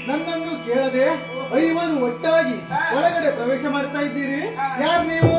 ನನ್ನನ್ನು ಕೇಳದೆ ಐವರು ಒಟ್ಟಾಗಿ ಒಳಗಡೆ ಪ್ರವೇಶ ಮಾಡ್ತಾ ಇದ್ದೀರಿ. ಯಾರು ನೀವು?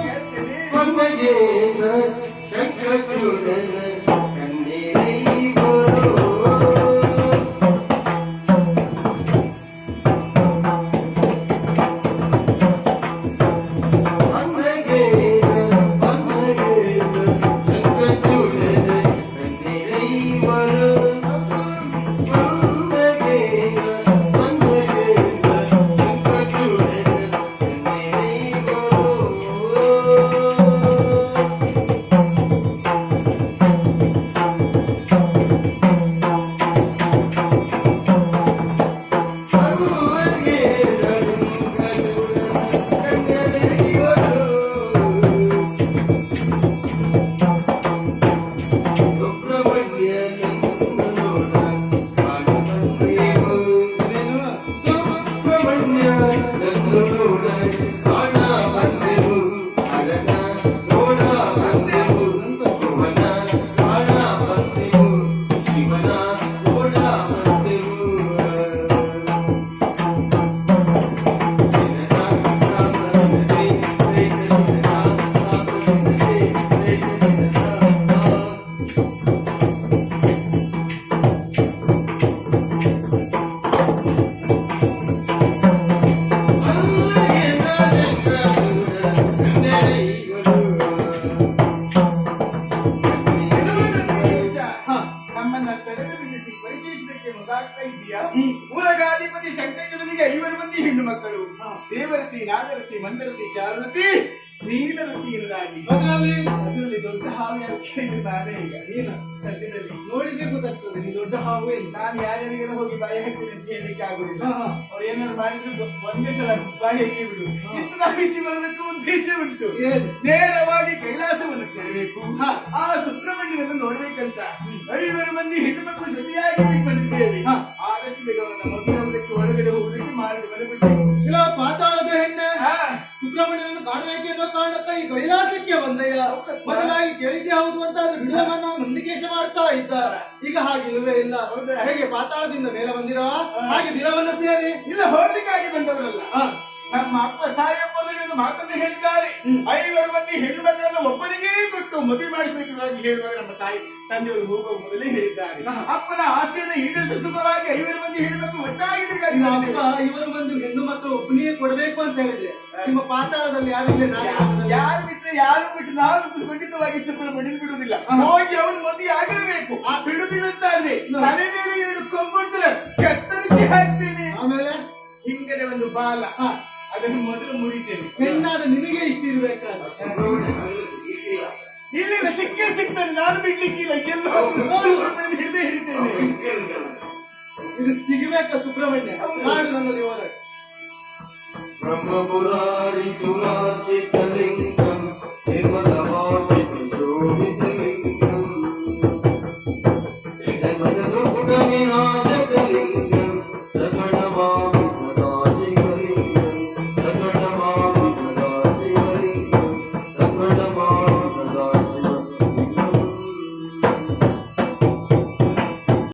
ಊರಗಾಧಿಪತಿ ಶಂಕರನಿಗೆ 5 ಮಂದಿ ಹೆಣ್ಣು ಮಕ್ಕಳು, ದೇವರತಿ, ನಾಗರತಿ, ಮಂದರತಿ, ಚಾರುರತಿ, ನೀಲರತಿ ಇಲ್ಲದಾಗಿ ಅದರಲ್ಲಿ ದೊಡ್ಡ ಹಾವು ನಾನೇ. ಈಗ ನೀನು ಸದ್ಯದಲ್ಲಿ ನೋಡಿದ್ರೆ ಗೊತ್ತಾಗ್ತದೆ ನೀ ದೊಡ್ಡ ಹಾವು ಏನು. ನಾನು ಯಾರ್ಯಾರಿಗೆಲ್ಲ ಹೋಗಿ ಬಾಯಿ ಹಾಕ್ತೀನಿ ಅಂತ ಹೇಳಲಿಕ್ಕೆ ಆಗುದಿಲ್ಲ. ಅವ್ರು ಏನಾದ್ರು ಮಾಡಿದ್ರು ಒಂದೇ ಸಲ ಬಾಯಿ ಹಾಕಿ ಬಿಡು. ಇಂತ ನಾವಿಸಿ ಬರೋದಕ್ಕೆ ಉದ್ದೇಶ ಉಂಟು. ನೇರವಾಗಿ ಕೈಲಾಸವನ್ನು ಸೇರಬೇಕು, ಆ ಸುಬ್ರಹ್ಮಣ್ಯನನ್ನು ನೋಡ್ಬೇಕಂತ 5 ಮಂದಿ ಹೆಣ್ಣು ಮಕ್ಕಳು ಜೊತೆಯಾಗಿ ಬಂದಿದ್ದೇವೆ. ಆದಷ್ಟು ಬೇಗ ಮದುವೆ ಒಳಗಡೆ ಹೋಗುವುದಕ್ಕೆ ಮಾಡಿ ಮನೆ ಬಿಡಬೇಕು. ಇಲ್ಲ, ಪಾತಾಳದ ಹೆಣ್ಣೆ ಸುಬ್ರಹ್ಮಣ್ಯನನ್ನು ಕಾಣಬೇಕು ಅನ್ನೋ ಕಾರಣಕ್ಕ ಈ ಕೈಲಾಸಕ್ಕೆ ಬಂದಯ್ಯ. ಮೊದಲಾಗಿ ಕೇಳಿದ್ದೆ ಹೌದು ಅಂತ ಆದ್ರೆ ಬಿಡುವನ್ನ ನಂದಿಕೇಶ ಮಾಡ್ತಾ ಇದ್ದ. ಈಗ ಹಾಗಿಲ್ಲವೇ ಇಲ್ಲ. ಹೇಗೆ ಪಾತಾಳದಿಂದ ಮೇಲೆ ಬಂದಿರೋ ಹಾಗೆ ದಿನವನ್ನ ಸೇರಿ ಇಲ್ಲ ಹೋಗ್ಲಿಕ್ಕಾಗಿ ಬಂದವರಲ್ಲ. ನಮ್ಮ ಅಪ್ಪ ಸಾಯಪ್ಪದಲ್ಲಿ ಒಂದು ಮಾತನ್ನು ಹೇಳಿದ್ದಾರೆ. 5 ಮಂದಿ ಹೆಣ್ಣು ಮಕ್ಕಳನ್ನು ಒಬ್ಬನಿಗೇ ಕೊಟ್ಟು ಮದುವೆ ಮಾಡಿಸಬೇಕು ಹೇಳುವಾಗ ನಮ್ಮ ತಾಯಿ ತಂದೆಯವರು ಹೋಗುವ ಮೊದಲೇ ಹೇಳಿದ್ದಾರೆ. ಅಪ್ಪನ ಆಸೆಯನ್ನು ಈಡೇರಿಸ ಸುಖವಾಗಿ 5 ಮಂದಿ ಹೆಣ್ಣು ಮಕ್ಕಳು ಒಟ್ಟಾಗಿ 5 ಮಂದಿ ಹೆಣ್ಣು ಮಕ್ಕಳು ಒಬ್ಬನಿಗೆ ಕೊಡಬೇಕು ಅಂತ ಹೇಳಿದ್ರೆ ನಿಮ್ಮ ಪಾತಾಳದಲ್ಲಿ ಯಾರು ಯಾರು ಬಿಟ್ಟು ನಾವು ಖಂಡಿತವಾಗಿ ಸುಬ್ರಹ್ಮಣ್ಯ ಬಿಡುವುದಿಲ್ಲ. ಹೋಗಿ ಅವನು ಮದುವೆ ಆಗಲೇಬೇಕು. ಆ ಬಿಡುದಿಲ್ಲಂತಾದ್ರೆ ತಲೆ ಮೇಲೆ 2 ಕೊಂಬಿಡ್ತಾರೆ ಕತ್ತರಿಸಿ ಹಾಕ್ತೇನೆ. ಆಮೇಲೆ ಹಿಂಗಡೆ ಒಂದು ಬಾಲ ಅದನ್ನು ಮೊದಲು ಮುರಿತೇನೆ. ಹೆಣ್ಣಾದ ನಿನಗೆ ಇಷ್ಟ ಇರ್ಬೇಕಾದ್ರೆ ಇಲ್ಲ ಸಿಗ್ತದೆ. ನಾನು ಬಿಡ್ಲಿಕ್ಕಿಲ್ಲ. ಎಲ್ಲ ಹಿಡಿದೇ ಹಿಡಿತೇನೆ. ಇದು ಸಿಗಬೇಕ ಸುಬ್ರಹ್ಮಣ್ಯ.